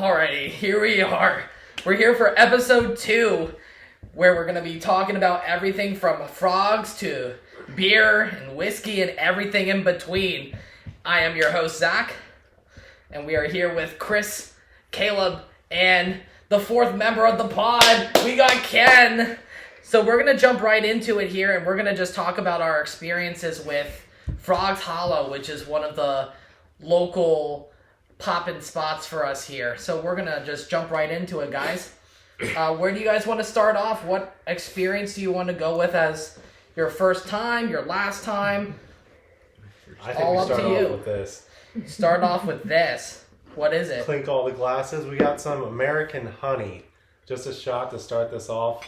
Alrighty, here we are. We're here for episode 2, where we're going to be talking about everything from frogs to beer and whiskey and everything in between. I am your host, Zach, and we are here with Chris, Caleb, and the fourth member of the pod. We got Ken. So we're going to jump right into it here, and we're going to just talk about our experiences with Frogs Hollow, which is one of the local poppin' spots for us here. So we're going to just jump right into it, guys. Where do you guys want to start off? What experience do you want to go with as your first time, your last time? I think we start off with this. Start off with this. What is it? Clink all the glasses. We got some American honey. Just a shot to start this off.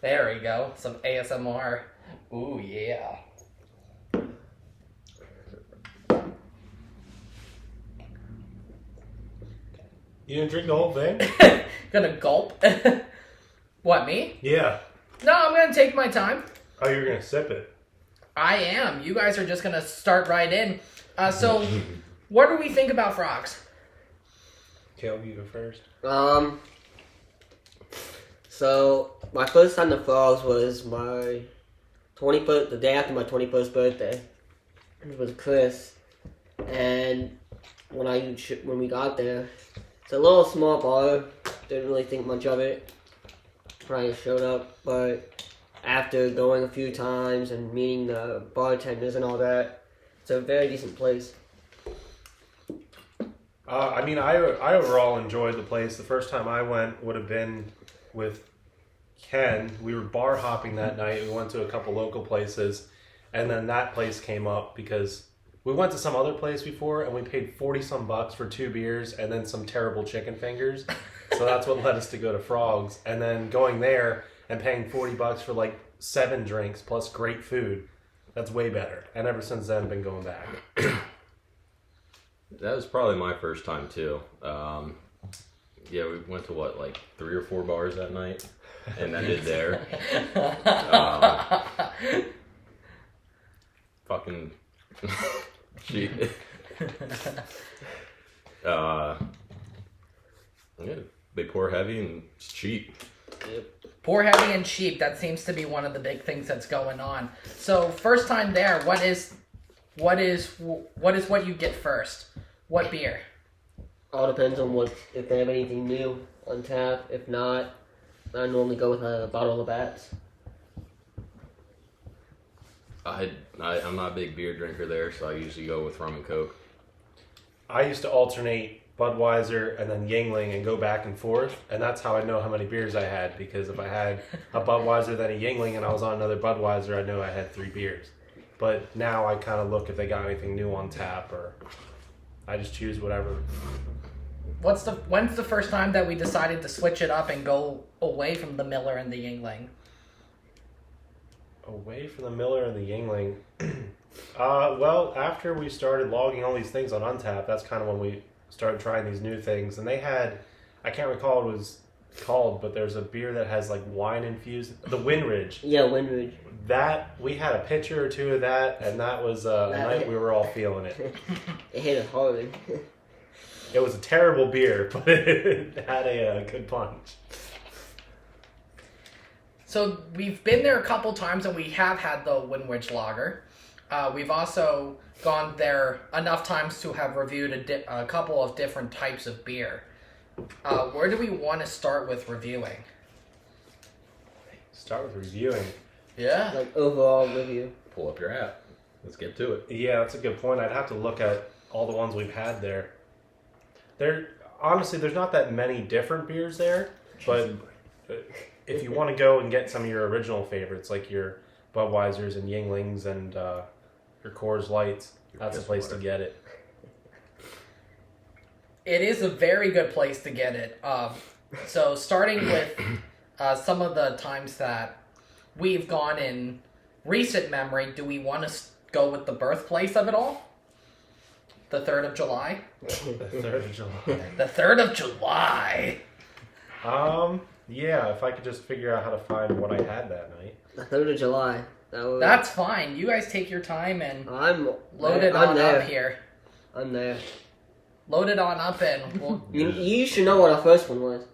There we go. Some ASMR. Ooh, yeah. You didn't drink the whole thing? Gonna gulp. What, me? Yeah. No, I'm gonna take my time. Oh, you're going to sip it. I am. You guys are just gonna start right in. So, what do we think about frogs? Caleb, you go first. So my first time to frogs was my the day after my 21st birthday. It was Chris, and when we got there, it's a little small bar. Didn't really think much of it. Probably showed up, but after going a few times and meeting the bartenders and all that, it's a very decent place. I overall enjoyed the place. The first time I went would have been with Ken. We were bar hopping that night. We went to a couple local places, and then that place came up because we went to some other place before, and we paid $40-some for 2 beers and then some terrible chicken fingers. So that's what led us to go to Frogs. And then going there and paying $40 for like 7 drinks plus great food, that's way better. And ever since then, I've been going back. That was probably my first time too. Yeah, we went to like 3 or 4 bars that night, and ended there. Fucking cheap. Yeah, they pour heavy and it's cheap. Yep. Pour heavy and cheap. That seems to be one of the big things that's going on. So first time there, what is what you get first? What beer? All depends on if they have anything new on tap. If not, I normally go with a bottle of Bats. I'm not a big beer drinker there, so I usually go with rum and Coke. I used to alternate Budweiser and then Yuengling and go back and forth, and that's how I know how many beers I had, because if I had a Budweiser then a Yuengling and I was on another Budweiser, I knew I had 3 beers. But now I kind of look if they got anything new on tap, or I just choose whatever. When's the first time that we decided to switch it up and go away from the Miller and the Yuengling? Away from the Miller and the Yuengling. Well, after we started logging all these things on Untappd, that's kind of when we started trying these new things. And they had, I can't recall what it was called, but there's a beer that has like wine infused. The Windridge. Yeah, Windridge. That, we had a pitcher or 2 of that, and that was a night we were all feeling it. It hit us hard. It was a terrible beer, but it had a good punch. So we've been there a couple times, and we have had the Windridge Lager. We've also gone there enough times to have reviewed a couple of different types of beer. Where do we want to start with reviewing? Start with reviewing. Yeah. Like overall review. Pull up your app. Let's get to it. Yeah, that's a good point. I'd have to look at all the ones we've had there. Honestly, there's not that many different beers there, but if you want to go and get some of your original favorites, like your Budweisers and Yuenglings and your Coors Lights, that's the place to get it. It is a very good place to get it. So starting with some of the times that we've gone in recent memory, do we want to go with the birthplace of it all? The 3rd of July? The 3rd of July. The 3rd of July! Yeah, if I could just figure out how to find what I had that night. The 3rd of July. That's fine. You guys take your time and I'm load it on up here. I'm there. load it on up and we'll... You should know what our first one was.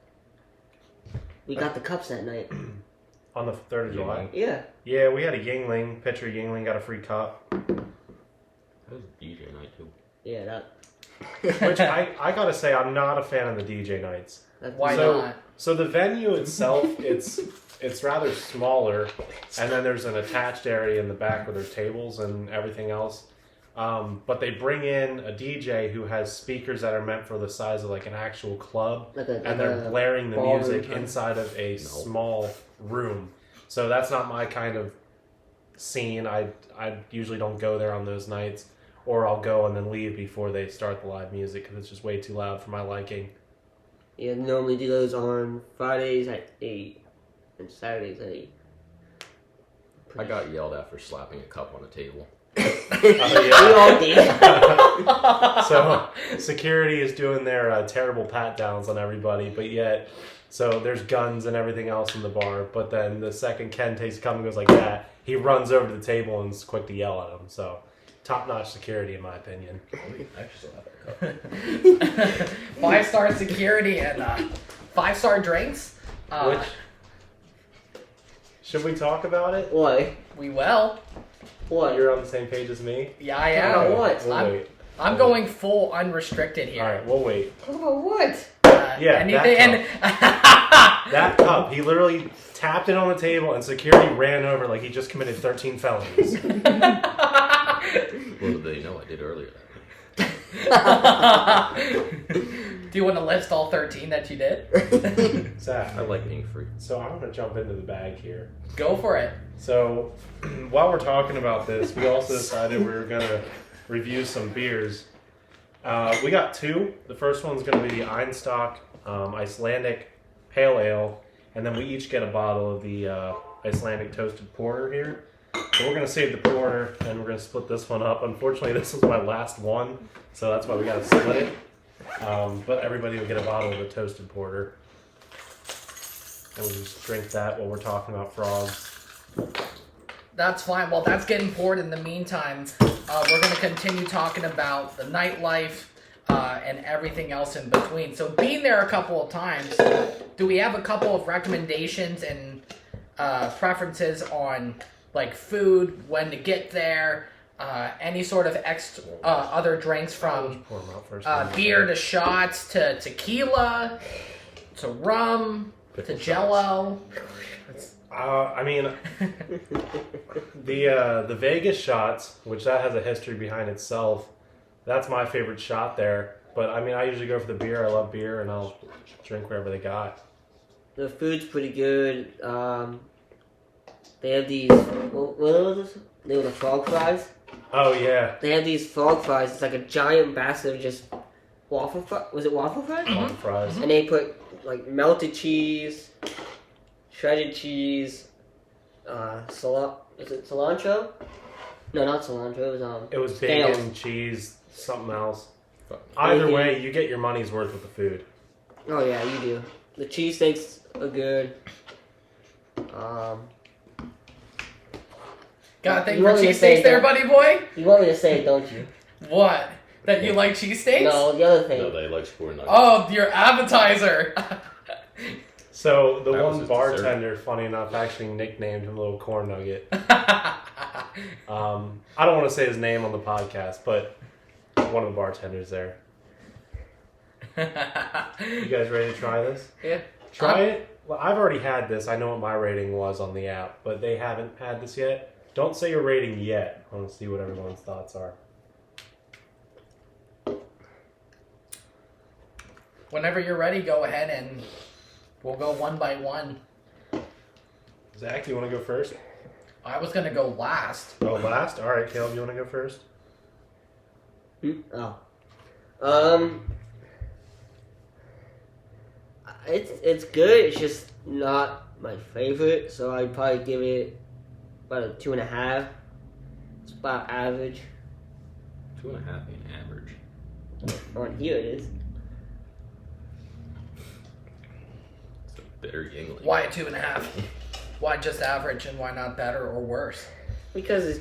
We got the cups that night. On the 3rd of July. Yeah. Yeah, we had a Yingling, pitcher Yingling got a free cup. That was DJ night too. Yeah, that. Which I gotta say, I'm not a fan of the DJ nights. Why so, not? So the venue itself, it's rather smaller, and then there's an attached area in the back where there's tables and everything else. But they bring in a DJ who has speakers that are meant for the size of like an actual club, and they're blaring the music inside of a small room. So that's not my kind of scene. I usually don't go there on those nights, or I'll go and then leave before they start the live music because it's just way too loud for my liking. Yeah, normally do those on Fridays at 8 and Saturdays at 8. I got yelled at for slapping a cup on a table. We all did. So security is doing their terrible pat downs on everybody, but yet, so there's guns and everything else in the bar. But then the second Ken takes a cup and goes like that, he runs over to the table and is quick to yell at him. So top-notch security, in my opinion. I still have that cup. 5-star security and 5-star drinks. Which should we talk about it? Why? We will. What? You're on the same page as me. Yeah, I Talk am. about what? We'll wait. I'm going full unrestricted here. All right, we'll wait. Talk about what? Yeah, anything That cup, he literally tapped it on the table, and security ran over like he just committed 13 felonies. Well, they know I did earlier Do you want to list all 13 that you did? Zach, I like being free. so I'm going to jump into the bag here. Go for it. So, while we're talking about this, we also decided we were going to review some beers. We got 2. The first one's going to be the Einstock Icelandic Pale Ale, and then we each get a bottle of the Icelandic Toasted Porter here. So we're going to save the porter, and we're going to split this one up. Unfortunately, this was my last one, so that's why we got to split it. But everybody will get a bottle of the Toasted Porter. And we'll just drink that while we're talking about frogs. That's fine. While that's getting poured in the meantime, we're going to continue talking about the nightlife and everything else in between. So being there a couple of times, do we have a couple of recommendations and preferences on like food, when to get there, any sort of other drinks from Pour 'em out first. beer to shots to tequila to rum to Jello? I mean, the Vegas shots, which that has a history behind itself, that's my favorite shot there. But I mean, I usually go for the beer. I love beer, and I'll drink wherever they got. The food's pretty good. They have these. What was this? They were the frog fries. Oh yeah, They have these frog fries. It's like a giant basket of just waffle fries. Was it waffle fries? waffle fries. And they put like melted cheese, shredded cheese, is it cilantro? No, not cilantro. It was It was scales. bacon, cheese, something else. Either Bacon. way, you get your money's worth with the food. Oh yeah, you do. The cheesesteaks are good. Got a thing You for want me to say cheesesteaks there, that? buddy boy? You want me to say it, don't you? What? That you like cheesesteaks? No, the other thing. No, they like scoring nuggets. Oh, your appetizer. So the That was one his bartender, funny enough, actually nicknamed him Little Corn Nugget. I don't want to say his name on the podcast, but one of the bartenders there. You guys ready to try this? Yeah. Try it. Well, I've already had this. I know what my rating was on the app, but they haven't had this yet. Don't say your rating yet. I want to see what everyone's thoughts are. Whenever you're ready, go ahead and we'll go one by one. Zach, you want to go first? I was gonna go last. Oh, last? All right, Caleb, you want to go first? It's good. It's just not my favorite, so I'd probably give it about a 2.5. It's about average. 2.5 being average. On here it is. It's a bitter Yingling. Why a 2.5? Why just average and why not better or worse? Because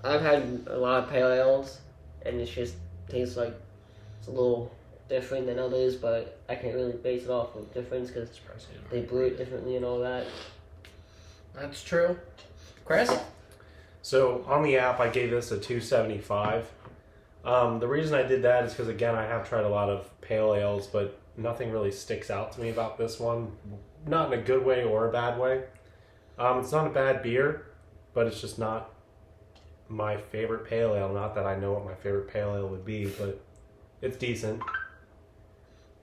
I've had a lot of pale ales, and it just tastes like it's a little different than others, but I can't really base it off of difference because they brew it differently and all that. That's true. Chris? So on the app, I gave this a 275. The reason I did that is because, again, I have tried a lot of pale ales, but nothing really sticks out to me about this one. Not in a good way or a bad way. It's not a bad beer, but it's just not my favorite pale ale. Not that I know what my favorite pale ale would be, but it's decent.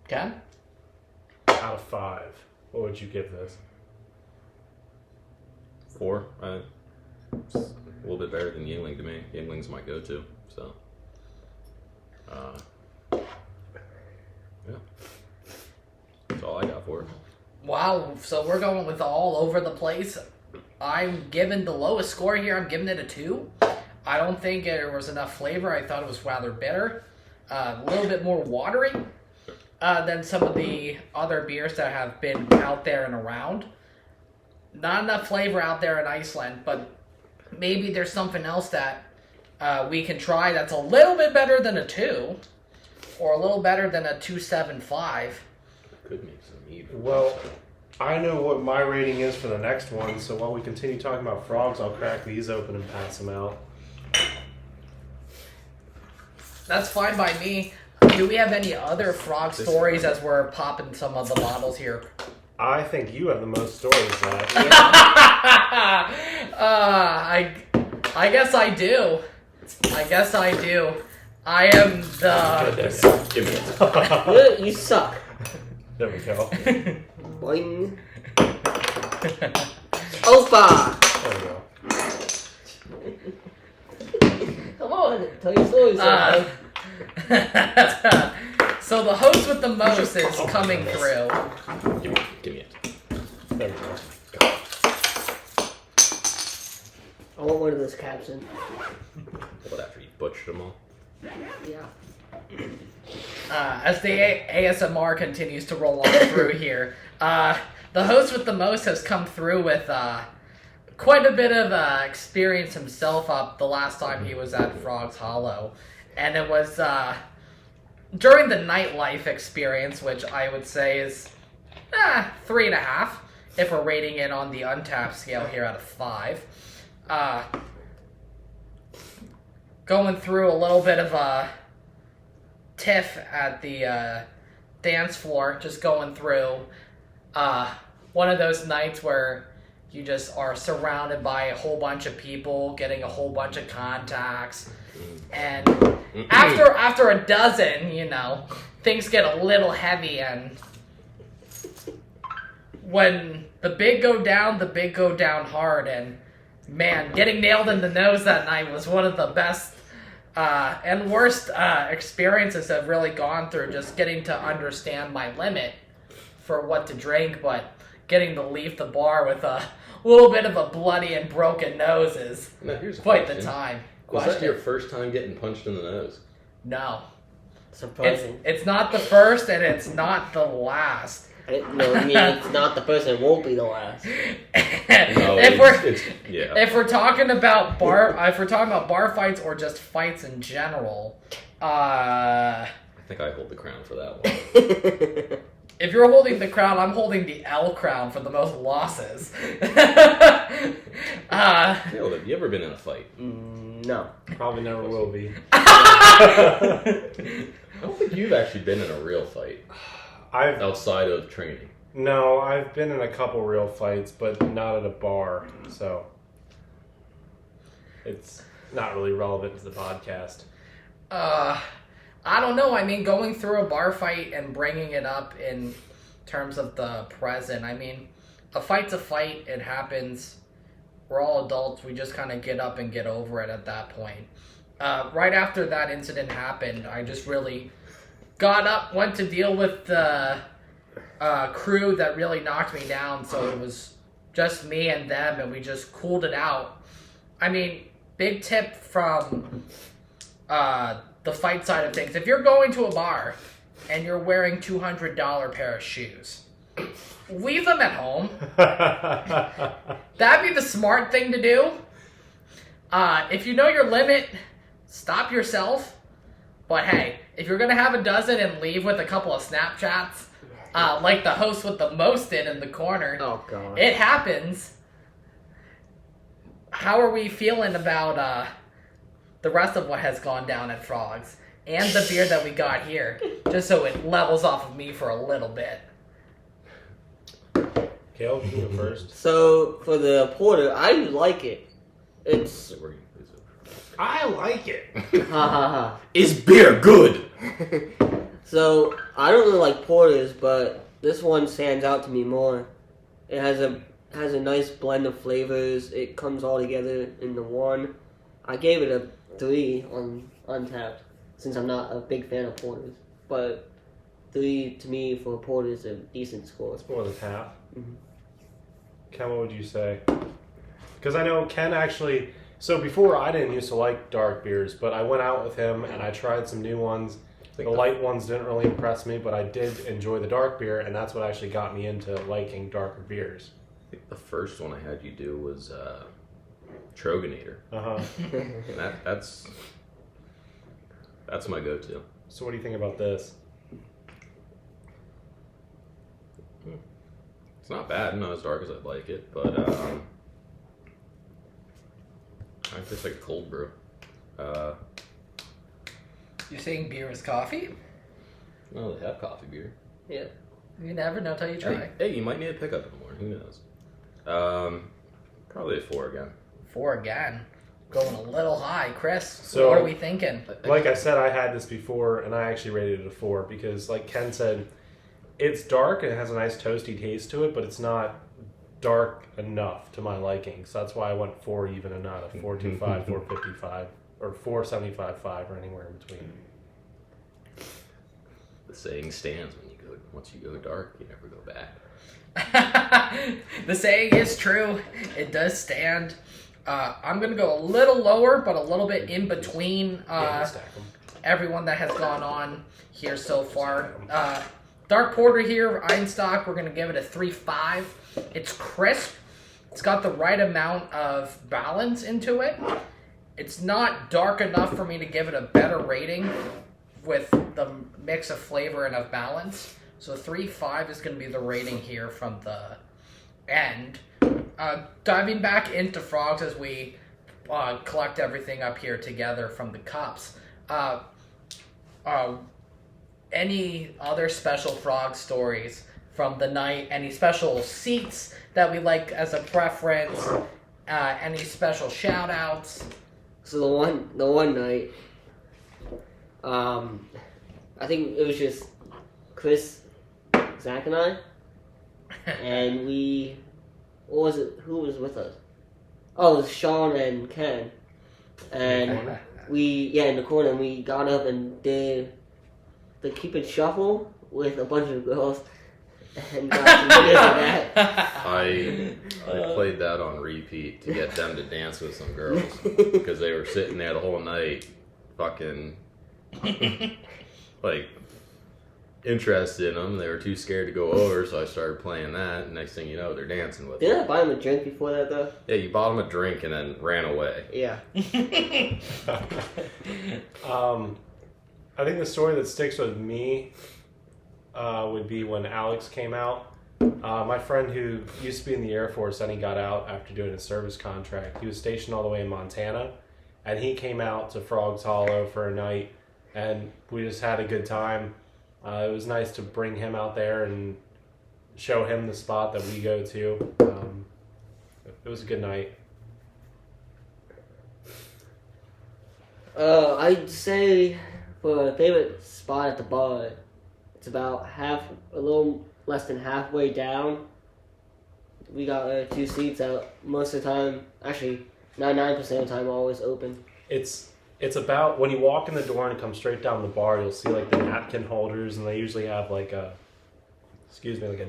Ken? Out of 5, what would you give this? 4. It's a little bit better than Yingling to me. Yingling's my go-to, so. Yeah. That's all I got for it. Wow, so we're going with all over the place. I'm giving the lowest score here. I'm giving it a 2. I don't think there was enough flavor. I thought it was rather bitter. A little bit more watery than some of the other beers that have been out there and around. Not enough flavor out there in Iceland, but maybe there's something else that we can try that's a little bit better than a 2, or a little better than a 2.75. Could make some meat. Well, I know what my rating is for the next one, so while we continue talking about frogs, I'll crack these open and pass them out. That's fine by me. Do we have any other frog stories as we're popping some of the bottles here? I think you have the most stories, Zach. I guess I do. I am the... Give me it. You suck. There we go. Boing. Opa! There we go. Come on, tell your stories. So the host with the most is coming through. Give me it. There we go. I want one of those caps in. What, after you butchered them all? Yeah. As the ASMR continues to roll on through here, the host with the most has come through with quite a bit of experience himself up the last time he was at Frog's Hollow. And it was during the nightlife experience, which I would say is 3.5, if we're rating it on the Untappd scale here out of 5. Going through a little bit of a tiff at the dance floor, just going through one of those nights where you just are surrounded by a whole bunch of people, getting a whole bunch of contacts, and after a dozen, things get a little heavy, and when the big go down hard, and man, getting nailed in the nose that night was one of the best and worst experiences I've really gone through, just getting to understand my limit for what to drink, but getting to leave the bar with a little bit of a bloody and broken nose is quite the time. Was that your first time getting punched in the nose? No. Surprising. It's not the first, and it's not the last. No, I mean, it's not the first, it won't be the last. If we're talking about bar fights or just fights in general, I think I hold the crown for that one. If you're holding the crown, I'm holding the L crown for the most losses. Have you ever been in a fight? No. Probably never will be. I don't think you've actually been in a real fight. Outside of training. No, I've been in a couple real fights, but not at a bar, so it's not really relevant to the podcast. I don't know. I mean, going through a bar fight and bringing it up in terms of the present, I mean, a fight's a fight. It happens. We're all adults. We just kind of get up and get over it at that point. Right after that incident happened, I just really got up, went to deal with the crew that really knocked me down, so it was just me and them, and we just cooled it out. I mean, big tip from the fight side of things. If you're going to a bar and you're wearing $200 pair of shoes, leave them at home. That'd be the smart thing to do. If you know your limit, stop yourself. But hey, if you're gonna have a dozen and leave with a couple of Snapchats, like the host with the most in the corner, Oh god. it happens. How are we feeling about the rest of what has gone down at Frogs and the beer that we got here? Just so it levels off of me for a little bit. Kale, you go first. So for the porter, I like it. It's I like it. ha ha ha. Is beer good? So I don't really like porters, but this one stands out to me more. It has a nice blend of flavors. It comes all together into one. I gave it a 3 on Untappd, since I'm not a big fan of porters. But 3 to me for a porter is a decent score. It's more than half. Mhm. Ken, what would you say? Because I know Ken actually. So before I didn't used to like dark beers, but I went out with him and I tried some new ones. The light ones didn't really impress me, but I did enjoy the dark beer, and that's what actually got me into liking darker beers. I think the first one I had you do was Troganator. And that's my go-to. So what do you think about this? It's not bad, not as dark as I'd like it, but I just like a cold brew. You're saying beer is coffee? Well, they have coffee beer. Yeah. You never know till you try. Hey, you might need a pickup in the morning. Who knows? Probably a 4 again. 4 again. Going a little high. Chris, So- what are we thinking? Like I said, I had this before, and I actually rated it a 4 because, like Ken said, it's dark and it has a nice toasty taste to it, but it's not dark enough to my liking. So that's why I went 4 even and not a 4.25, 4.55, or 4.75.5 or anywhere in between. The saying stands: once you go dark, you never go back. The saying is true. It does stand. I'm going to go a little lower, but a little bit in between Stack 'em. everyone that has gone on here so far. Dark Porter here, Einstock, we're going to give it a 3.5. It's crisp. It's got the right amount of balance into it. It's not dark enough for me to give it a better rating with the mix of flavor and of balance. So 3.5 is going to be the rating here from the end. Diving back into Frogs as we collect everything up here together from the cups. Any other special Frog stories from the night? Any special seats that we like as a preference? Any special shout outs? So the one night, I think it was just Chris, Zach, and I, and what was it? Who was with us? Oh, it was Sean and Ken, and in the corner, and we got up and did the Keep It Shuffle with a bunch of girls, and got some videos of that. I played that on repeat to get them to dance with some girls because they were sitting there the whole night, fucking like interested in them. They were too scared to go over, so I started playing that. And next thing you know, they're dancing with Didn't them. I buy him a drink before that though? Yeah, you bought them a drink and then ran away. Yeah. I think the story that sticks with me would be when Alex came out. My friend who used to be in the Air Force and he got out after doing a service contract. He was stationed all the way in Montana, and he came out to Frogs Hollow for a night, and we just had a good time. It was nice to bring him out there and show him the spot that we go to. It was a good night. I'd say for a favorite spot at the bar, it's about a little less than halfway down. We got 2 seats out most of the time. Actually, 99% of the time, always open. It's about when you walk in the door and come straight down the bar, you'll see like the napkin holders, and they usually have like a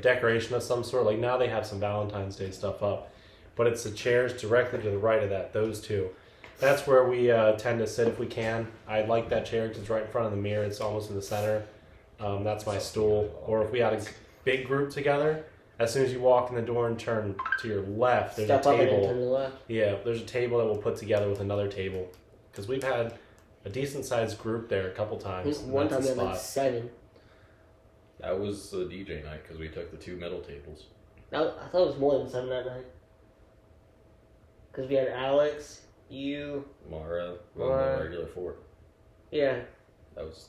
decoration of some sort. Like now they have some Valentine's Day stuff up, but it's the chairs directly to the right of that. Those two. That's where we tend to sit if we can. I like that chair because it's right in front of the mirror. It's almost in the center. That's my stool. Or if we had a big group together, as soon as you walk in the door and turn to your left, there's Step a up and table. turn to the left. Yeah, there's a table that we'll put together with another table. Because we've had a decent sized group there a couple I times. think and one that's time the we had like spot. 7. That was the DJ night because we took the 2 middle tables. I thought it was more than 7 that night. Because we had Alex, you, Mara, Mara. the regular 4. yeah, That was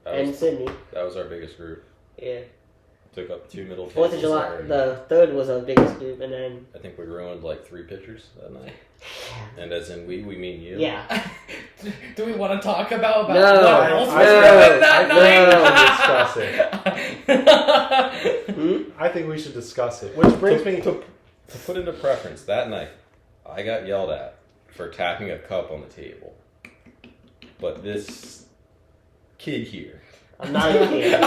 and Sydney, that was our biggest group. yeah. Took up 2 middle 4th tables. of July, and the 3rd was our biggest group, and then, I think we ruined like 3 pitchers that night. And as in we mean you. yeah. Do we want to talk about No, what else was no, ruined that night? I think we should discuss it. Which brings me To put into preference, that night, I got yelled at for tapping a cup on the table. But this kid here, I'm not even kidding.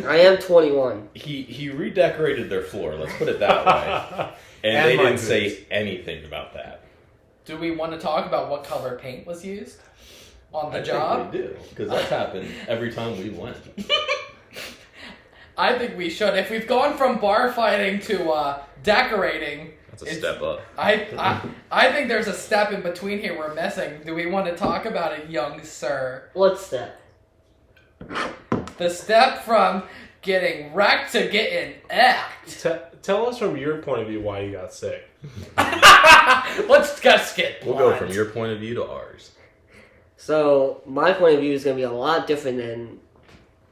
I am 21. he redecorated their floor, let's put it that way. And And they my didn't boots. say anything about that. Do we want to talk about what color paint was used on the I job? think we do, because that's happened every time we went. I think we should. If we've gone from bar fighting to decorating, That's a step up. I think there's a step in between here we're missing. Do we want to talk about it, young sir? What's that? The step from getting wrecked to getting act. tell us from your point of view why you got sick. Let's just get We'll go from your point of view to ours. So, my point of view is going to be a lot different than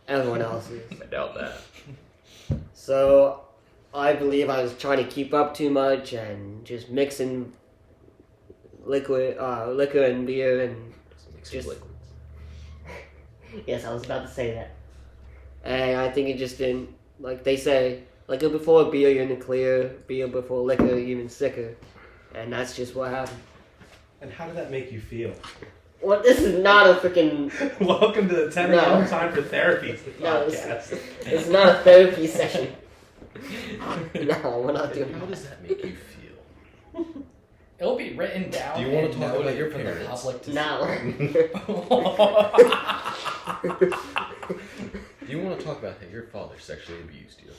everyone else's. I doubt that. So, I believe I was trying to keep up too much and just mixing liquor and beer and Mix Just- liquids. yes, I was about to say that. And I think it just didn't, like they say, liquor before beer, you're in the clear. Beer before liquor, you're even sicker. And that's just what happened. And how did that make you feel? Well, this is not a freaking. Welcome to the 10 No. a.m. time for therapy No, podcast. it's not a therapy session. No, we're not doing How that. does that make you feel? It'll be written down. Do you wanna and talk about noted your for the parents? public to No. Do you want to talk about how your father sexually abused you?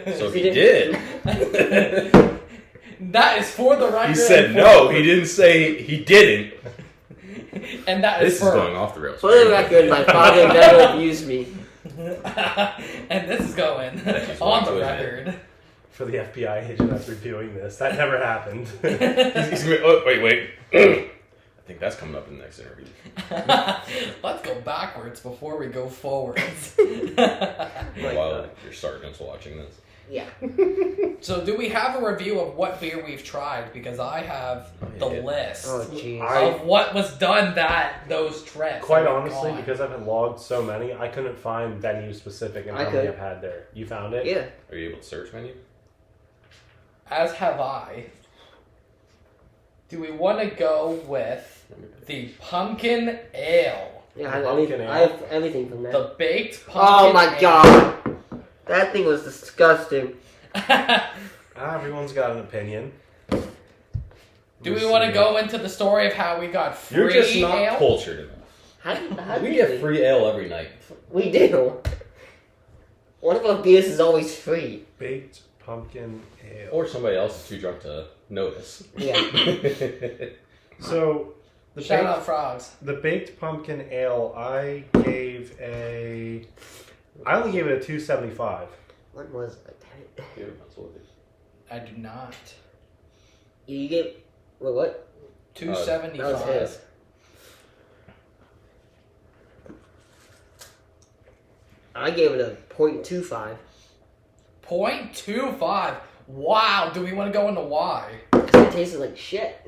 see? So He he did. That is for the record. He said no. He didn't say he didn't. And that is This for is going off the rails. For the record, my father never abused me. and this is going That he's on the willing to admit. record. For the FBI agent that's reviewing this, that never happened. He's gonna be, oh, wait. I think that's coming up in the next interview. Let's go backwards before we go forwards. While your sergeant's watching this. Yeah. So, do we have a review of what beer we've tried? Because I have the Yeah. list Oh, jeez. of what was done those trips. Quite that we've honestly, gone. because I've logged so many, I couldn't find venue specific and I how many could. I've had there. You found it? Yeah. Are you able to search menu? As have I. Do we want to go with the pumpkin ale? Yeah, I have, Pumpkin ale. I have everything from that. The baked Oh pumpkin my ale. god. That thing was disgusting. Everyone's got an opinion. Do we want to go into the story of how we got free You're just not ale? cultured enough. How We do get free ale every night. We do. One of our beers is always free. Baked pumpkin ale. Or somebody else is too drunk to notice. Yeah. So, the Shout baked, out frogs. the baked pumpkin ale, I only gave it a 275. What was it? I do not. You get what? Two That was 75. his. I gave it a 0.25. 0.25. Wow. Do we want to go into why? It tasted like shit.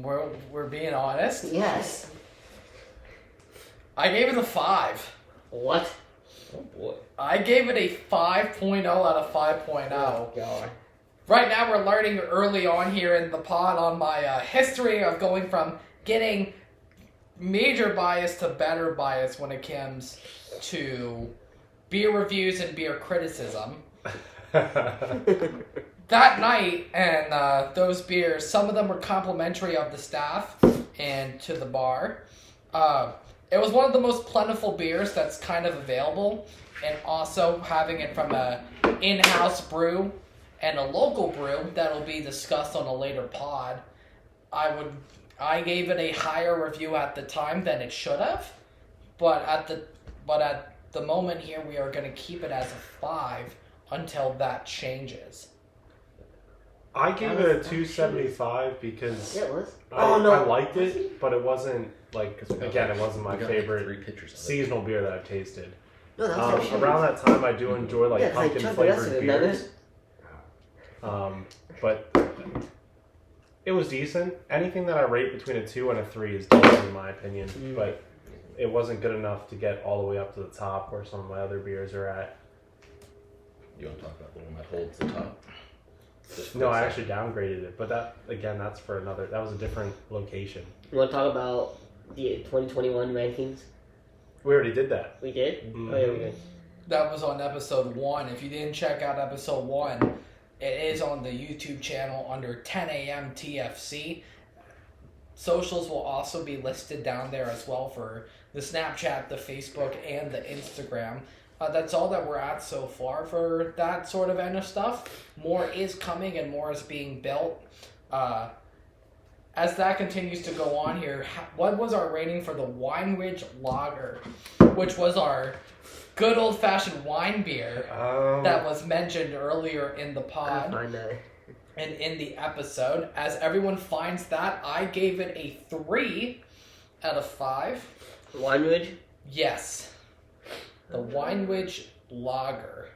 We're being honest. Yes. I gave it a 5. What? Oh boy. I gave it a 5.0 out of 5.0. God. Right now we're learning early on here in the pod on my history of going from getting major bias to better bias when it comes to beer reviews and beer criticism. That night and those beers, some of them were complimentary of the staff and to the bar. It was one of the most plentiful beers that's kind of available, and also having it from a in-house brew and a local brew that'll be discussed on a later pod. I gave it a higher review at the time than it should have, but at the moment here we are going to keep it as a 5 until that changes. I gave it a 275 because Yeah, it was. I liked it, but it wasn't like We got again, it wasn't my we got favorite 3 pictures of it. seasonal beer that I've tasted. No, that was Around that time, I do enjoy like pumpkin flavored beers. But it was decent. Anything that I rate between a 2 and a 3 is decent in my opinion. But it wasn't good enough to get all the way up to the top where some of my other beers are at. You want to talk about the one that holds the top? Just for No, a I second. actually downgraded it, but that's for another. That was a different location. You want to talk about the 2021 rankings? We already did that. We did? Mhm. Oh, yeah, we did. That was on episode 1. If you didn't check out episode 1, it is on the YouTube channel under 10 a.m. TFC. Socials will also be listed down there as well for the Snapchat, the Facebook, and the Instagram. That's all that we're at so far for that sort of end of stuff. More is coming and more is being built. As that continues to go on here, what was our rating for the Wine Ridge Lager, which was our good old-fashioned wine beer that was mentioned earlier in the I pod find that. and in the episode? As everyone finds that, I gave it a 3 out of 5. Wine Ridge? Yes. The Wine Ridge Lager.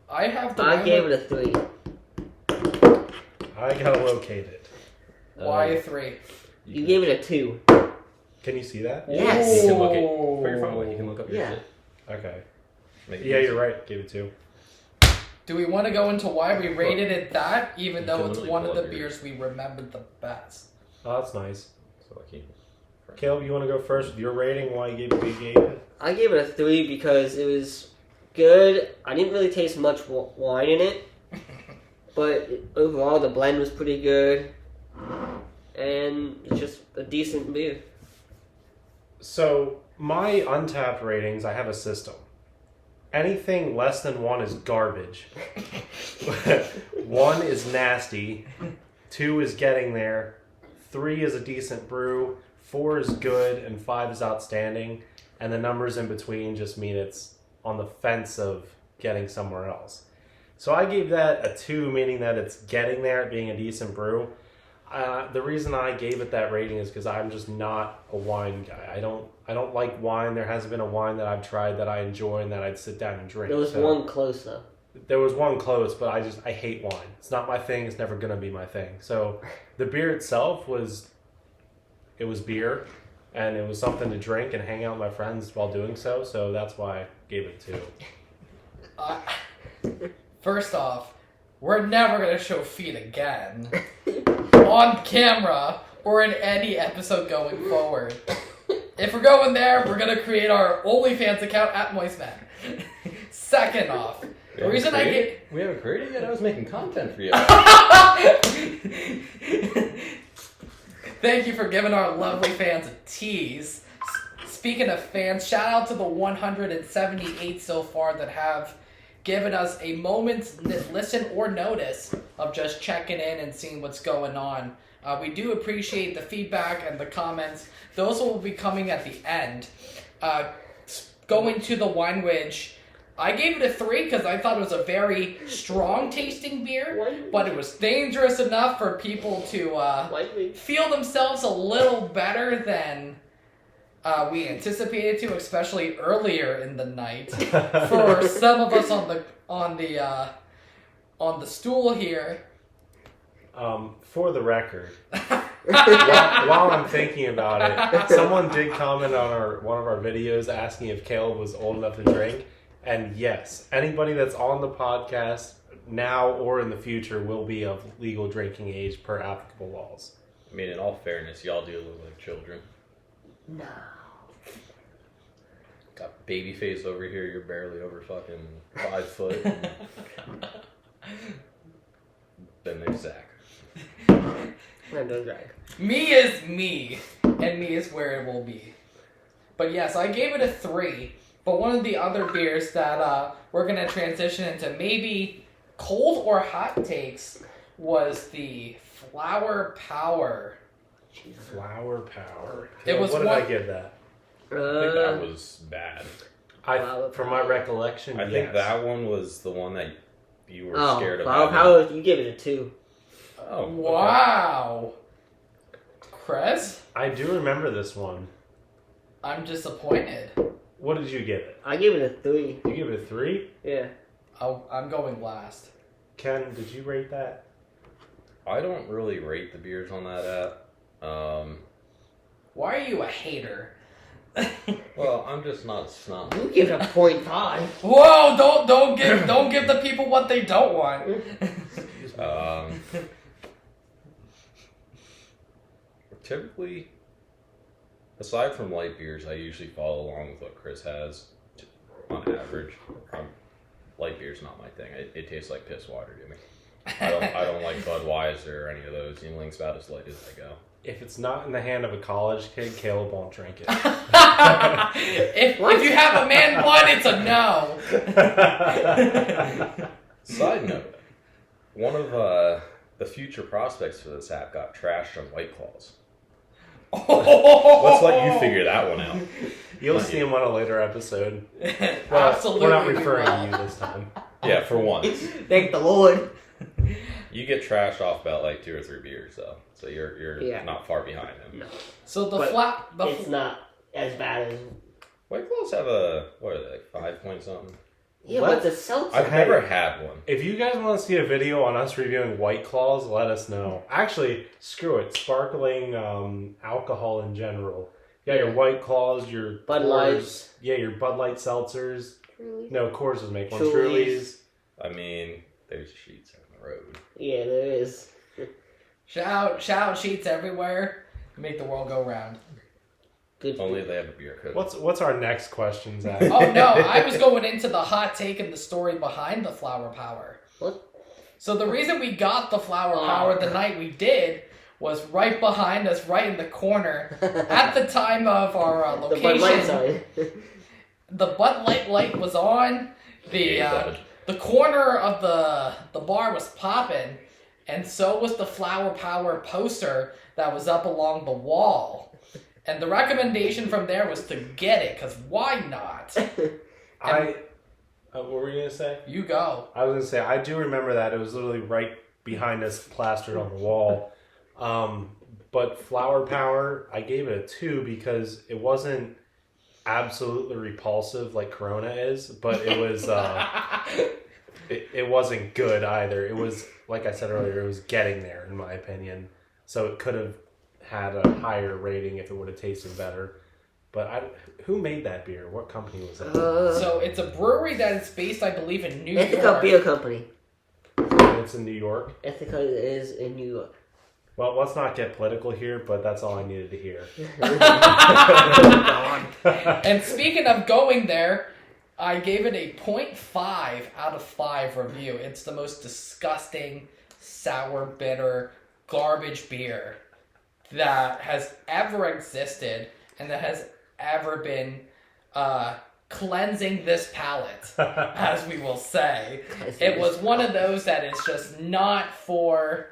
I have the I gave it a 3. I gotta locate it. Why a 3? You gave it a 2. Can you see that? Yes. You can look at for your phone away. You can look up your Yeah. shit. Okay. Make it Yeah, easy. you're right. Gave it 2. Do we want to go into why we rated it that, even You though can it's literally one of pull the up your- beers we remembered the best? Oh, that's nice. So I can't. Caleb, you want to go first with your rating? Why you gave it? You gave it? I gave it a 3 because it was good. I didn't really taste much wine in it. But overall, the blend was pretty good. And it's just a decent beer. So my Untappd ratings, I have a system. Anything less than 1 is garbage. 1 is nasty. 2 is getting there. 3 is a decent brew. 4 is good, and 5 is outstanding. And the numbers in between just mean it's on the fence of getting somewhere else. So I gave that a 2, meaning that it's getting there at being a decent brew. The reason I gave it that rating is because I'm just not a wine guy. I don't like wine. There hasn't been a wine that I've tried that I enjoy and that I'd sit down and drink. There was So one close, though. there was one close, but I hate wine. It's not my thing. It's never gonna be my thing. So the beer itself was beer, and it was something to drink and hang out with my friends while doing so. So that's why I gave it 2. First off, we're never going to show feet again. On camera or in any episode going forward. If we're going there, we're going to create our OnlyFans account at Moistman. Second off, the reason I get... We haven't created yet. I was making content for you. Thank you for giving our lovely fans a tease. Speaking of fans, shout out to the 178 so far that have given us a moment's listen or notice of just checking in and seeing what's going on. We do appreciate the feedback and the comments. Those will be coming at the end. Going to the Wine Ridge, I gave it a 3 because I thought it was a very strong tasting beer, but it was dangerous enough for people to feel themselves a little better than we anticipated to, especially earlier in the night. For some of us on the stool here. For the record, while I'm thinking about it, someone did comment on one of our videos asking if Caleb was old enough to drink. And yes, anybody that's on the podcast now or in the future will be of legal drinking age per applicable laws. I mean, in all fairness, y'all do look like children. No. Got baby face over here. You're barely over fucking 5 foot. Then there's Zach. Me is me, and me is where it will be. But yes, I gave it a 3. But one of the other beers that we're going to transition into maybe cold or hot takes was the Flower Power. Flower Power. It was what did one- I give that? I think that was bad. From my recollection, I think that one was the one that you were scared Flower about. Power, you give it a 2. Oh, okay. Wow. Chris, I do remember this one. I'm disappointed. What did you give it? I give it a 3. You give it a 3? Yeah. I'm going last. Ken, did you rate that? I don't really rate the beers on that app. Why are you a hater? Well, I'm just not a snob. You give it a 0.5. Whoa! Don't give the people what they don't want. Typically, aside from light beers, I usually follow along with what Chris has on average. Light beer's not my thing. It tastes like piss water to me. I don't like Budweiser or any of those. Yuengling's about as light as I go. If it's not in the hand of a college kid, Caleb won't drink it. if you have a man bun, it's a no. Side note, one of the future prospects for this app got trashed on White Claws. Let's let you figure that one out. You'll see him on a later episode. Absolutely. We're not referring to you this time. Yeah, for once. Thank the Lord. You get trashed off about like 2 or 3 beers though, so you're not far behind him. No. So It's not as bad as... White Claws have what are they, like 5 point something? Yeah, What? but it's a seltzer. I've never had one. If you guys want to see a video on us reviewing White Claws, let us know. Actually, screw it. Sparkling alcohol in general. Yeah, your White Claws, your Bud Coors. Lights. Yeah, your Bud Light seltzers. Truly? No, Coors doesn't make one. Trulies. Trulies. I mean, there's sheets on the road. Yeah, there is. shout sheets everywhere. Make the world go round. Good. Only if they have a beer code. What's our next question, Zach? Oh no, I was going into the hot take and the story behind the Flower Power. What? So the reason we got the Flower Power the night we did was right behind us, right in the corner, at the time of our The Bud Light location. side. The Bud Light was on. The corner of the bar was popping, and so was the Flower Power poster that was up along the wall. And the recommendation from there was to get it, because why not? What were you going to say? You go. I was going to say, I do remember that. It was literally right behind us, plastered on the wall. But Flower Power, I gave it a 2 because it wasn't absolutely repulsive like Corona is, but it was it wasn't good either. It was, like I said earlier, it was getting there in my opinion. So it could have had a higher rating if it would have tasted better. But who made that beer? What company was that? So it's a brewery that is based, I believe, in New Ithaca York. Beer Company. It's in New York. Ithaca is in New York. Well, let's not get political here, but that's all I needed to hear. And speaking of going there, I gave it a 0.5 out of 5 review. It's the most disgusting, sour, bitter, garbage beer that has ever existed and that has ever been cleansing this palate, as we will say. It was one of those that is just not for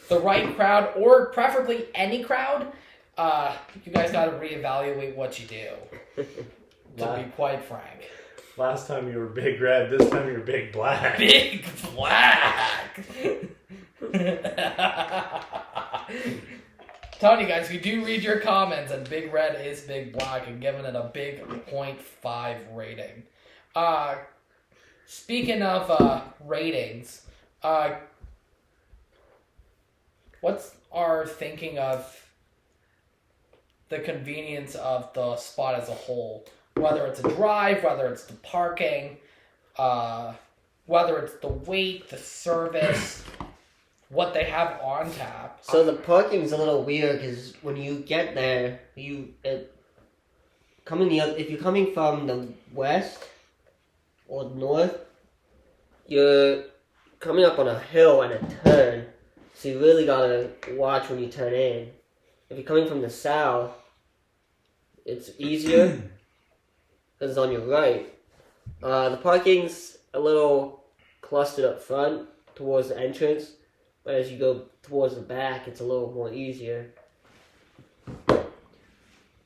the right crowd, or preferably any crowd. You guys got to reevaluate what you do, to be quite frank. Last time you were big red, this time you're big black. Big black! Telling you guys, we do read your comments, and Big Red is Big Black, and giving it a big 0.5 rating. Speaking of ratings, what's our thinking of the convenience of the spot as a whole? Whether it's a drive, whether it's the parking, whether it's the wait, the service, what they have on tap. So the parking's a little weird because when you get there, if you're coming from the west or north, you're coming up on a hill and a turn, so you really gotta watch when you turn in. If you're coming from the south, it's easier because it's on your right. The parking's a little clustered up front. towards the entrance, but as you go towards the back, it's a little more easier.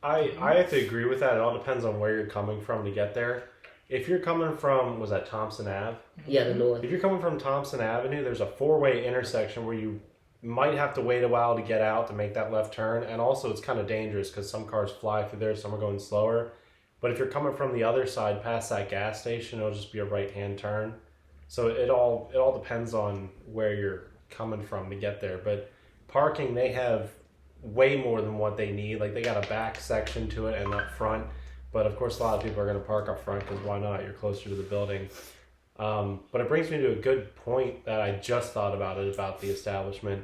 I have to agree with that. It all depends on where you're coming from to get there. If you're coming from, was that Thompson Ave? Yeah, the north. If you're coming from Thompson Avenue, there's a 4-way intersection where you might have to wait a while to get out to make that left turn. And also, it's kind of dangerous because some cars fly through there, some are going slower. But if you're coming from the other side past that gas station, it'll just be a right-hand turn. So it all depends on where you're coming from to get there. But parking, they have way more than what they need. Like, they got a back section to it and up front. But of course, a lot of people are going to park up front because why not? You're closer to the building. But it brings me to a good point that I just thought about the establishment.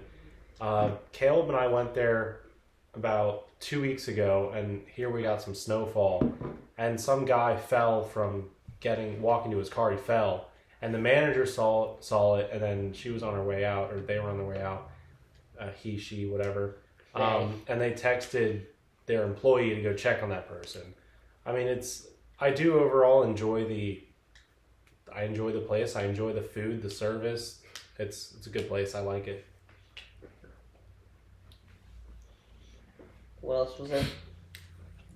Caleb and I went there about 2 weeks ago, and here we got some snowfall, and some guy fell from walking to his car. He fell, and the manager saw it, and then she was on her way out, or they were on their way out. He, she, whatever. And they texted their employee to go check on that person. I mean, I do overall enjoy the place. I enjoy the food, the service. It's a good place. I like it. What else was there?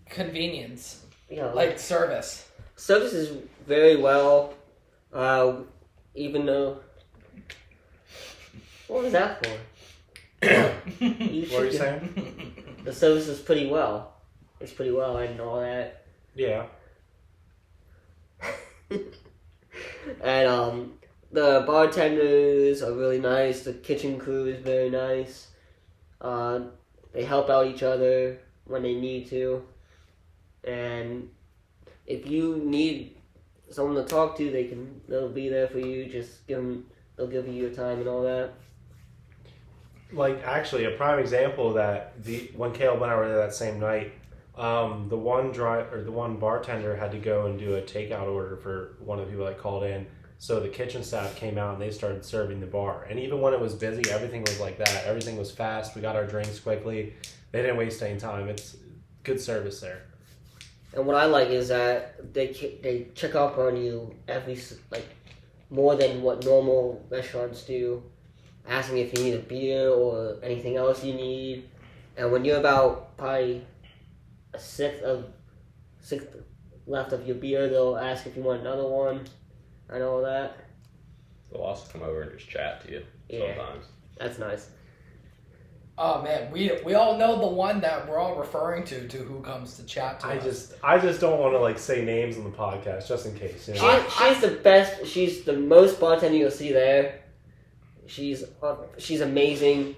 Convenience. Yeah, Like service. service is very well. Even though, what was that for? What were you saying? The service is pretty well. It's pretty well. I know that. Yeah. And the bartenders are really nice. The kitchen crew is very nice. They help out each other when they need to. And if you need someone to talk to, they'll be there for you. Just they'll give you your time and all that. Like, actually, a prime example of that, when Caleb and I were there that same night, the one bartender had to go and do a takeout order for one of the people that called in. So the kitchen staff came out and they started serving the bar. And even when it was busy, everything was like that. Everything was fast. We got our drinks quickly. They didn't waste any time. It's good service there. And what I like is that they check up on you more than what normal restaurants do, asking if you need a beer or anything else you need. And when you're about probably a sixth left of your beer, they'll ask if you want another one and all that. They'll also come over and just chat to you sometimes. That's nice. Oh man, we all know the one that we're all referring to who comes to chat to us. I just don't want to say names on the podcast just in case. You know? She's the best. She's the most bartender you'll see there. She's amazing.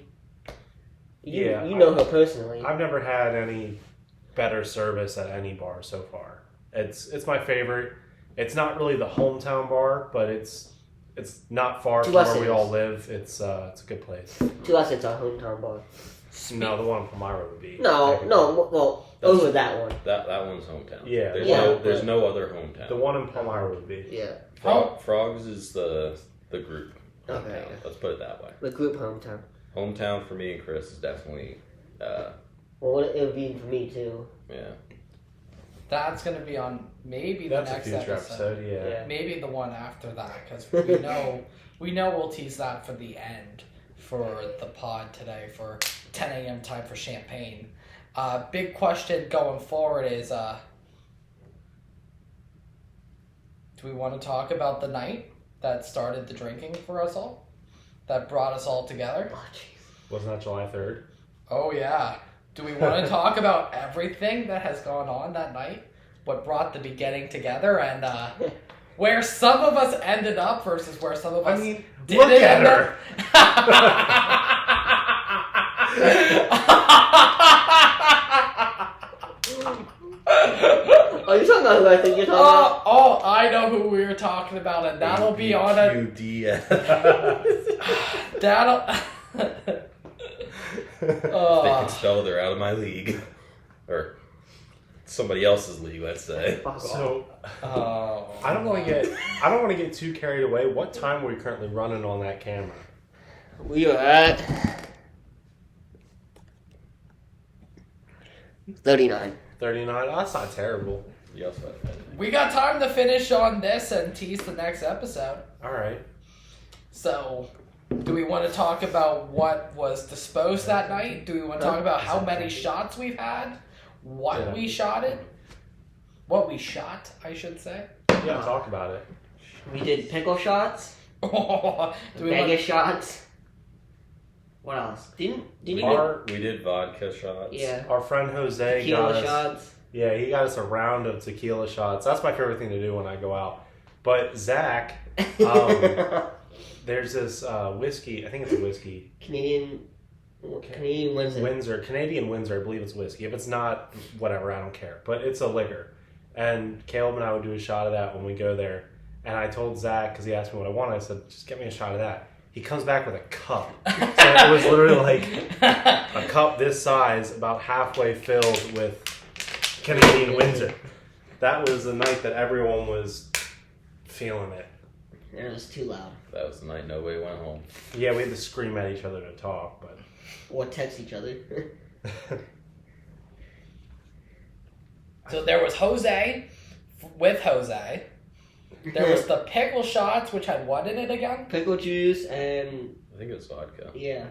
You know her personally. I've never had any better service at any bar so far. It's my favorite. It's not really the hometown bar, but it's not far from where we all live. It's a good place. To us, it's our hometown bar. No, the one in Palmyra would be. No. Well, over that one. That one's hometown. Yeah. There's no other hometown. The one in Palmyra would be. Yeah. Frogs is the group. Okay. Hometown. Let's put it that way. The group hometown. Hometown for me and Chris is definitely. Well, it would be for me too. Yeah. That's going to be on maybe That's the next a future episode. Yeah. Maybe the one after that, because we know we'll tease that for the end for the pod today for 10 a.m. time for champagne. Big question going forward is, do we want to talk about the night that started the drinking for us all? That brought us all together? Oh, jeez. Wasn't that July 3rd? Oh, yeah. Do we want to talk about everything that has gone on that night? What brought the beginning together and where some of us ended up versus where some of us didn't look at end her. Oh, you're talking about who I think you're talking about? Oh, I know who we were talking about, and that'll be on a... That'll... If they can spell it, they're out of my league. Or somebody else's league, let's say. So I don't want to get too carried away. What time are we currently running on that camera? We are at 39. 39? Oh, that's not terrible. You also have to- We got time to finish on this and tease the next episode. All right. So, Do we want to talk about what was disposed that night? Do we want to talk about how many shots we've had? What we shot it? What we shot, I should say. Yeah, talk about it. We did pickle shots. Do we Vegas shots. What else? Didn't you? We did vodka shots. Yeah. Our friend Jose Tequila got us. shots. Yeah, he got us a round of tequila shots. That's my favorite thing to do when I go out. But Zach, there's this whiskey. I think it's a whiskey. Canadian Windsor. Canadian Windsor. I believe it's whiskey. If it's not, whatever. I don't care. But it's a liquor. And Caleb and I would do a shot of that when we go there. And I told Zach, because he asked me what I wanted, I said, just get me a shot of that. He comes back with a cup. So it was literally like a cup this size, about halfway filled with Canadian Windsor. That was the night that everyone was feeling it. And it was too loud. That was the night nobody went home. Yeah, we had to scream at each other to talk, but... Or text each other. So there was Jose with Jose. There was the pickle shots, which had what in it again? Pickle juice and... I think it was vodka. Yeah.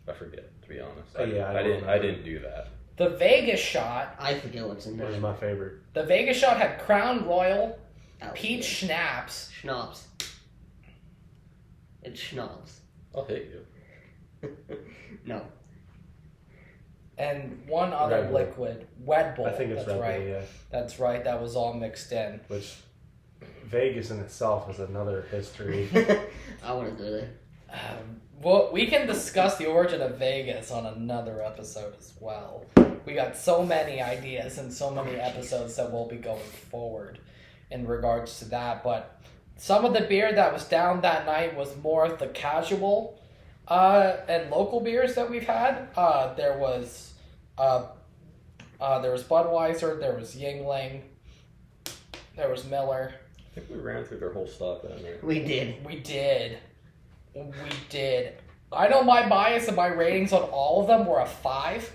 I forget, to be honest. I I didn't do that. The Vegas shot. I forget what's in That was there. my favorite. The Vegas shot had Crown Royal, That was peach good. schnapps. Schnapps. It's schnapps. I'll hit you. No. And one other Red Bull. liquid. Red Bull. I think it's That's Red right. Bull, yeah. That's right. That was all mixed in. Which, Vegas in itself is another history. I want to go there. Well, we can discuss the origin of Vegas on another episode as well. We got so many ideas and so many episodes that will be going forward in regards to that. But some of the beer that was down that night was more of the casual and local beers that we've had. There was Budweiser, there was Yingling, there was Miller. I think we ran through their whole stock that night. We did. We did. I know my bias and my ratings on all of them were a 5.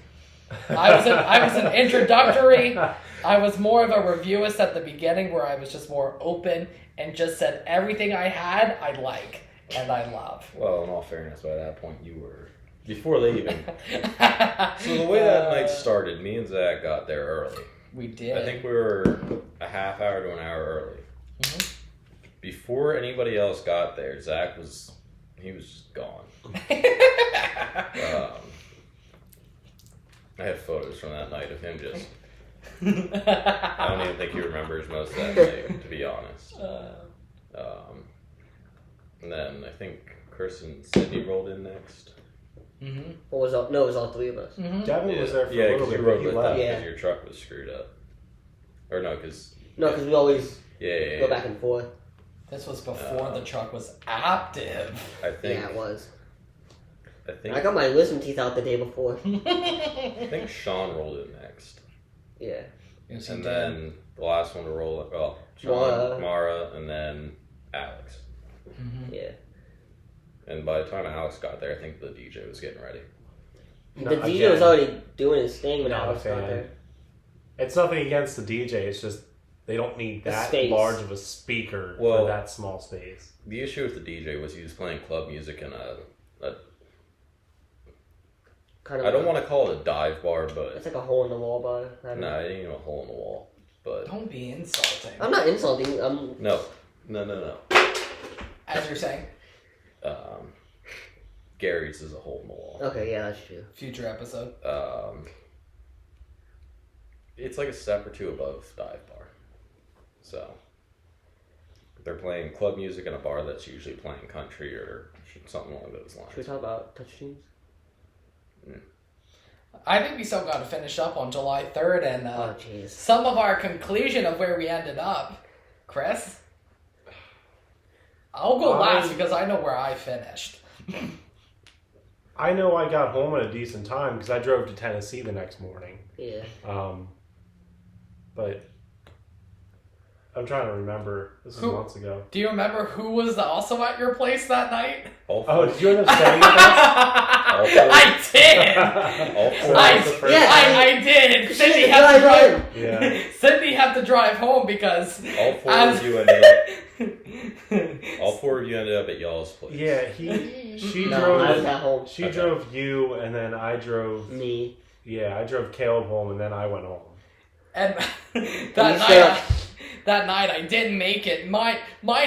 I was an introductory. I was more of a reviewist at the beginning, where I was just more open and just said everything I had I like and I love. Well, in all fairness, by that point you were... Before they even... So the way that night started, me and Zach got there early. We did. I think we were a half hour to an hour early. Mm-hmm. Before anybody else got there, Zach was... He was just gone. I have photos from that night of him just... I don't even think he remembers most of that night, to be honest. And then I think Chris and Sydney rolled in next. Mm-hmm. What was all? No, it was all 3 of us. Mm-hmm. Devin was there for a Yeah, little because bit, you but rode he with left. them Yeah. because your truck was screwed up. Or no, because... No, because we always Yeah. go back and forth. This was before the truck was active. I think... Yeah, it was. I think... I got my wisdom teeth out the day before. I think Sean rolled in next. Yeah. Yes, he And did. then the last one to roll it, well, Sean, Mara. Mara, and then Alex. Mm-hmm. Yeah. And by the time Alex got there, I think the DJ was getting ready. No, The DJ again, was already doing his thing when not a Alex got fan. there. It's nothing against the DJ. It's just they don't need The that space. large of a speaker Well- for that small space. The issue with the DJ was he was playing club music in a Kind of. I don't want to call it a dive bar, but It's like a hole in the wall bar. I don't no, know. it ain't even a hole in the wall. But Don't be insulting. I'm not insulting. no. As you're saying, Gary's is a hole in the wall. Okay, yeah, that's true. future episode. It's like a step or two above dive bar. So they're playing club music in a bar that's usually playing country or something along those Should we lines. talk about touch tunes? I think we still got to finish up on July 3rd and Oh, jeez. some of our conclusion of where we ended up. Chris? I'll go last because I know where I finished. I know I got home at a decent time because I drove to Tennessee the next morning. Yeah. But I'm trying to remember. This is Who- months ago. Do you remember who was also at your place that night? All Oh, four, did you end up staying with us? I did! all four I, was the first yeah. I did! Cindy Shit, had to right, drive. Yeah. Cindy had had to drive home because All four of you ended up at y'all's place. Yeah, she drove you, and then I drove me. Yeah, I drove Caleb home, and then I went home. And that night I didn't make it. Mind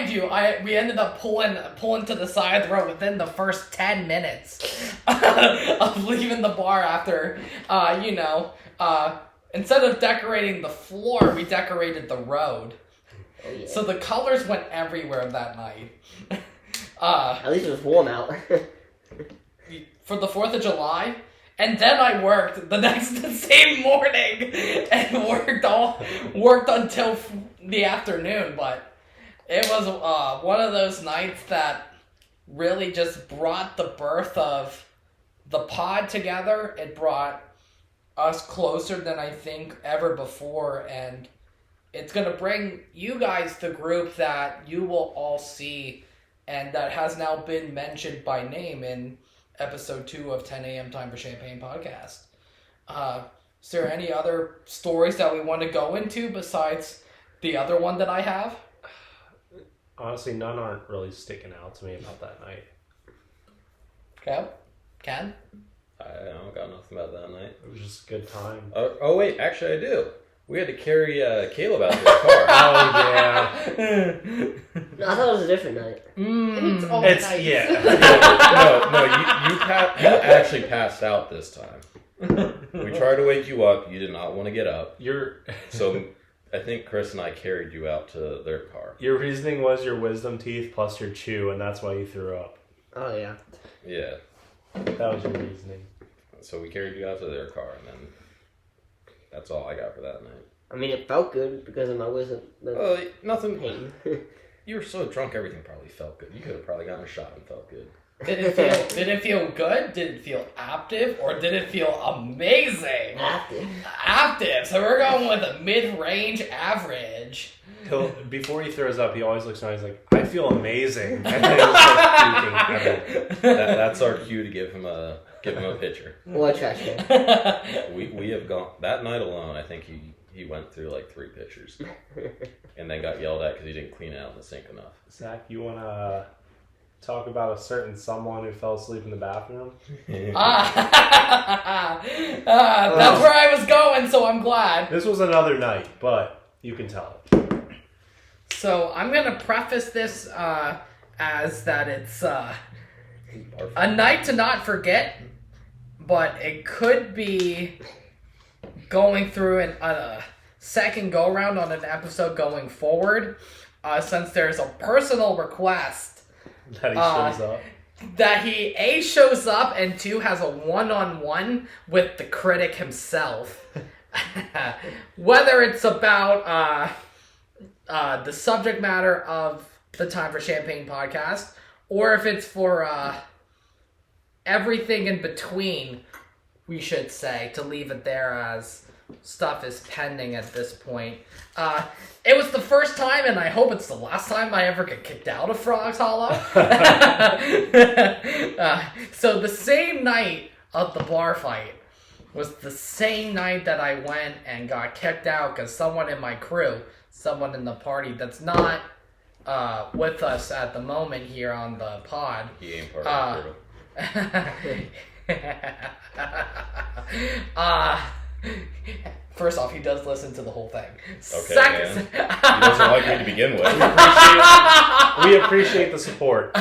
you, we ended up pulling to the side of the road within the first 10 minutes of leaving the bar after, instead of decorating the floor, we decorated the road. Oh, yeah. So the colors went everywhere that night. At least it was warm out. For the 4th of July. And then I worked the same morning and worked until the afternoon. But it was one of those nights that really just brought the birth of the pod together. It brought us closer than I think ever before, and it's going to bring you guys the group that you will all see and that has now been mentioned by name in episode 2 of 10 a.m. Time for Champagne podcast. Is there any other stories that we want to go into besides the other one that I have? Honestly, none aren't really sticking out to me about that night. Okay. Ken? I don't got nothing about that night. It was just a good time. Oh wait, actually I do. We had to carry Caleb out to the car. Oh, yeah. No, I thought it was a different night. It's all It's, night. yeah. You actually passed out this time. We tried to wake you up. You did not want to get up. So I think Chris and I carried you out to their car. Your reasoning was your wisdom teeth plus your chew, and that's why you threw up. Oh, yeah. Yeah. That was your reasoning. So we carried you out to their car, and then that's all I got for that night. I mean, it felt good because of my wisdom. Well, nothing. Pain. You were so drunk, everything probably felt good. You could have probably gotten a shot and felt good. Did it feel good? Did it feel active? Or did it feel amazing? Active. So we're going with a mid-range average. Before he throws up, he always looks around. He's like, "I feel amazing," and then he starts puking. That's our cue to give him a picture. What trash can? We have gone that night alone. I think he went through like 3 pitchers, and then got yelled at because he didn't clean it out in the sink enough. Zach, you want to talk about a certain someone who fell asleep in the bathroom? That's where I was going, so I'm glad. This was another night, but you can tell it. So I'm going to preface this as that it's a night to not forget, but it could be going through a second go-round on an episode going forward, since there's a personal request That he shows up. that he A, shows up, and 2, has a one-on-one with the critic himself. Whether it's about the subject matter of the Time for Champagne podcast, or if it's for everything in between, we should say, to leave it there as stuff is pending at this point. It was the first time, and I hope it's the last time I ever get kicked out of Frogs Hollow. So the same night of the bar fight was the same night that I went and got kicked out because someone in my crew, someone in the party that's not with us at the moment here on the pod. He ain't part of the crew. First off, he does listen to the whole thing. Okay, man. He doesn't like me to begin with. We appreciate the support.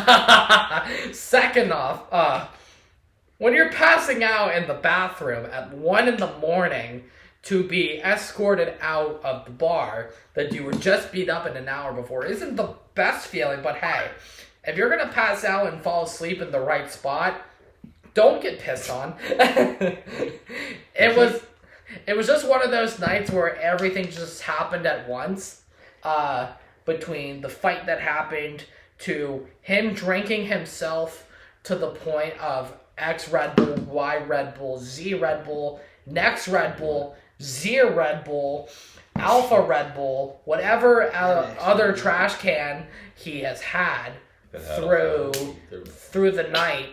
Second off, when you're passing out in the bathroom at 1 a.m. to be escorted out of the bar that you were just beat up in an hour before isn't the best feeling, but hey, if you're going to pass out and fall asleep in the right spot, don't get pissed on. It was just one of those nights where everything just happened at once. Between the fight that happened to him drinking himself to the point of X Red Bull, Y Red Bull, Z Red Bull, next Red Bull, Z Red Bull, Alpha Red Bull, whatever other trash can he has had through the night,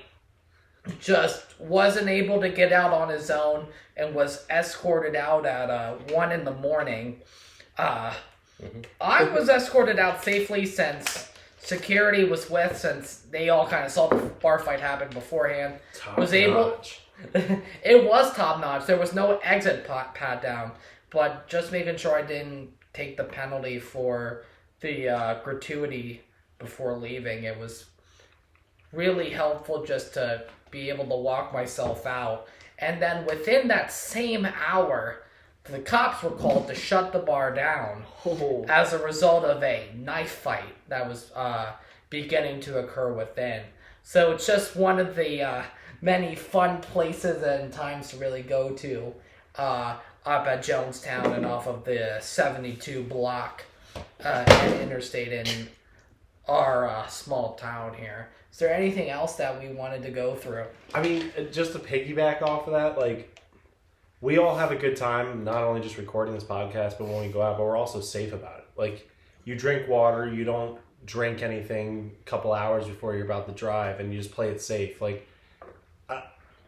just wasn't able to get out on his own and was escorted out at 1 a.m. I was escorted out safely since security was with, since they all kind of saw the bar fight happen beforehand. It was top notch. There was no exit pat down, but just making sure I didn't take the penalty for the gratuity before leaving. It was really helpful just to be able to walk myself out. And then within that same hour, the cops were called to shut the bar down as a result of a knife fight that was beginning to occur within. So it's just one of the many fun places and times to really go to up at Jonestown and off of the 72 block and interstate in our small town here. Is there anything else that we wanted to go through? I mean, just to piggyback off of that, like, we all have a good time, not only just recording this podcast, but when we go out, but we're also safe about it. Like, you drink water, you don't drink anything a couple hours before you're about to drive, and you just play it safe. Like,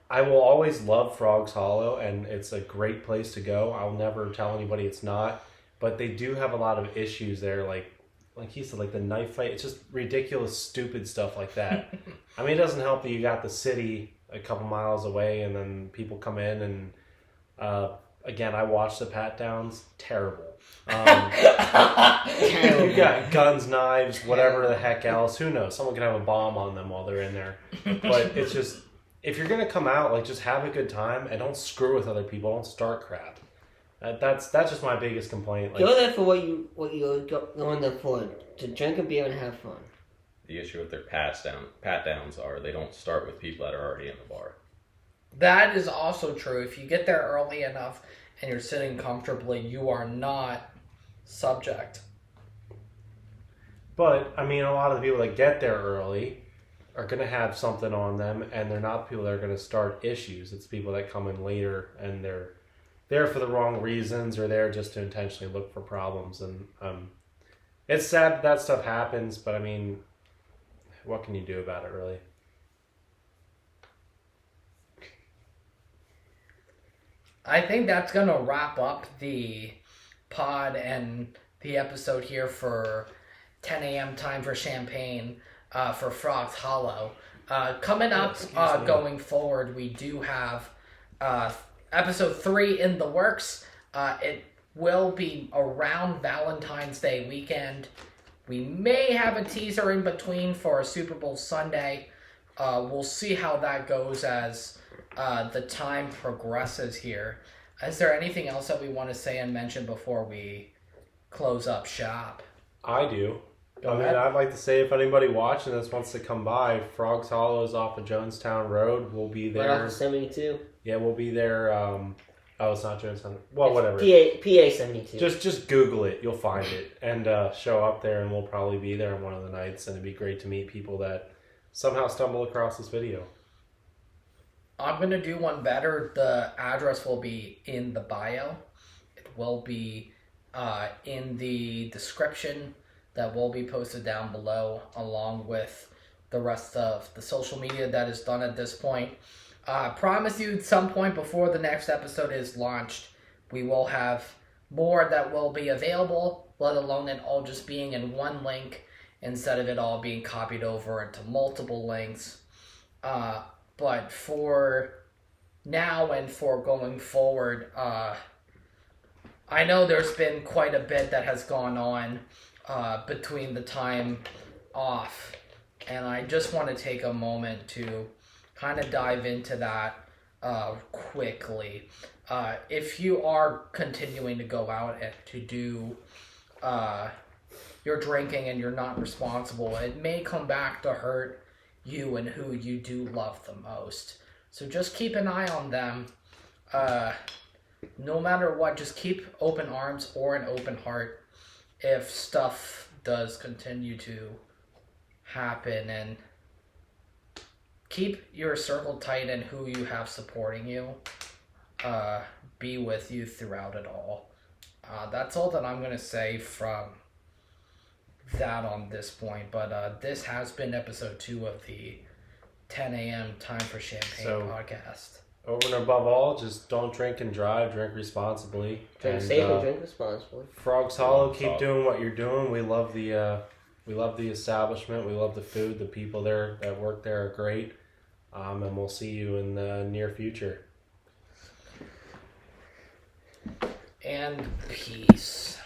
I will always love Frogs Hollow, and it's a great place to go. I'll never tell anybody it's not, but they do have a lot of issues there, like he said, like the knife fight. It's just ridiculous, stupid stuff like that. I mean, it doesn't help that you got the city a couple miles away, and then people come in, and again, I watched the pat downs. Terrible. You got guns, knives, whatever the heck else. Who knows? Someone could have a bomb on them while they're in there. But it's just, if you're gonna come out, like, just have a good time and don't screw with other people. Don't start crap. That's just my biggest complaint. Like, go there for what you're going there for, to drink a beer and have fun. The issue with their pat downs are they don't start with people that are already in the bar. That is also true. If you get there early enough and you're sitting comfortably, you are not subject. But, I mean, a lot of the people that get there early are going to have something on them, and they're not the people that are going to start issues. It's people that come in later, and they're there for the wrong reasons, or there just to intentionally look for problems. And it's sad that stuff happens, but, I mean, what can you do about it, really? I think that's going to wrap up the pod and the episode here for 10 a.m. Time for Champagne for Frogs Hollow. Coming up, going forward, we do have episode 3 in the works. It will be around Valentine's Day weekend. We may have a teaser in between for a Super Bowl Sunday. We'll see how that goes as the time progresses here. Is there anything else that we want to say and mention before we close up shop? I do. I mean, I'd like to say, if anybody watching this wants to come by, Frogs Hollow is off of Jonestown Road. We'll be there. Right off of 72. Yeah, we'll be there. It's not Jonestown. Well, it's whatever. PA 72. Just Google it. You'll find it. And show up there, and we'll probably be there on one of the nights. And it'd be great to meet people that somehow stumble across this video. I'm going to do one better. The address will be in the bio. It will be in the description that will be posted down below, along with the rest of the social media that is done at this point. I promise you, at some point before the next episode is launched, we will have more that will be available, let alone it all just being in one link instead of it all being copied over into multiple links. But for now and for going forward, I know there's been quite a bit that has gone on between the time off, and I just want to take a moment to kind of dive into that quickly. If you are continuing to go out and to do your drinking and you're not responsible, it may come back to hurt you and who you do love the most. So just keep an eye on them. No matter what, just keep open arms or an open heart if stuff does continue to happen, and keep your circle tight and who you have supporting you be with you throughout it all. That's all that I'm going to say from that on this point, but this has been episode 2 of the 10 a.m. Time for Champagne podcast. over and above all, just don't drink and drive. Drink responsibly. Drink safe and drink responsibly. Frogs Hollow, keep doing what you're doing. We love the establishment. We love the food. The people there that work there are great. And we'll see you in the near future. And peace.